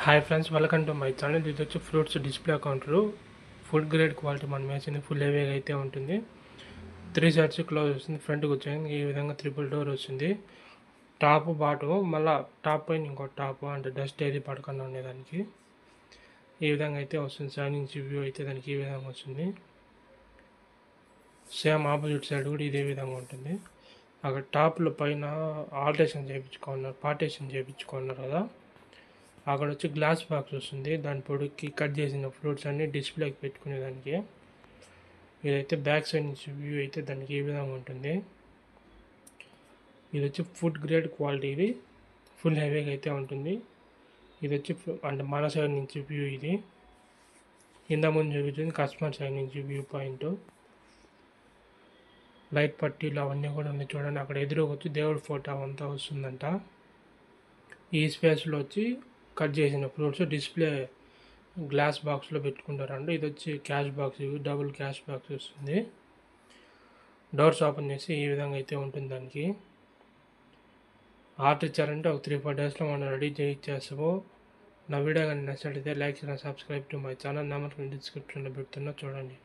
Hi friends, welcome to my channel. ఇది వచ్చి fruits display counter. Food grade quality మనం వేసింది ఫుల్ హెవీగా అయితే ఉంటుంది. 3 సైడ్స్ క్లోజ్ వస్తుంది. ఫ్రంట్కి వచ్చేది ఈ విధంగా ట్రిపుల్ డోర్ వస్తుంది. టాప్ బాటం మళ్ళీ టాప్ పైన ఇంకో టాప్ అంటే డస్ట్ ఏది పడకుండా ఉండేదానికి ఈ విధంగా అయితే వస్తుంది. సైడ్ నుంచి వ్యూ అయితే దానికి ఈ విధంగా వస్తుంది. సేమ్ ఆపోజిట్ సైడ్ కూడా ఇదే విధంగా ఉంటుంది. అక్కడ టాప్లో పైన పార్టేషన్ చేయించుకున్నారు కదా, అక్కడ వచ్చి గ్లాస్ బాక్స్ వస్తుంది. దాని పొడికి కట్ చేసిన ఫ్రూట్స్ అన్ని డిస్ప్లేకి పెట్టుకునేదానికి. ఇదైతే బ్యాక్ సైడ్ నుంచి వ్యూ అయితే దానికి ఈ విధంగా ఉంటుంది. ఇది వచ్చి ఫుడ్ గ్రేడ్ క్వాలిటీ, ఇది ఫుల్ హెవీగా అయితే ఉంటుంది. ఇది వచ్చి అంటే మన సైడ్ నుంచి వ్యూ, ఇది కింద ముందు చూపించింది కస్టమర్ సైడ్ నుంచి వ్యూ పాయింట్. లైట్ పట్టీలు అవన్నీ కూడా ఉన్నాయి చూడండి. అక్కడ ఎదురుగా వచ్చి దేవుడి ఫోటో అంతా వస్తుందంట. ఈ స్పేస్లో వచ్చి కట్ చేసిన ఫ్రూట్స్ డిస్ప్లే గ్లాస్ బాక్స్లో పెట్టుకుంటారండి. ఇది వచ్చి cash box, double cash box వస్తుంది. డోర్స్ ఓపెన్ చేసి ఈ విధంగా అయితే ఉంటుంది. దానికి ఆర్డర్ ఇచ్చారంటే ఒక 3-4 డేస్లో మనం రెడీ చేయించేస్తాము. నా వీడియో కానీ నచ్చినట్లయితే లైక్ చేయండి, subscribe to my channel. Number డిస్క్రిప్షన్లో పెడుతున్నా చూడండి.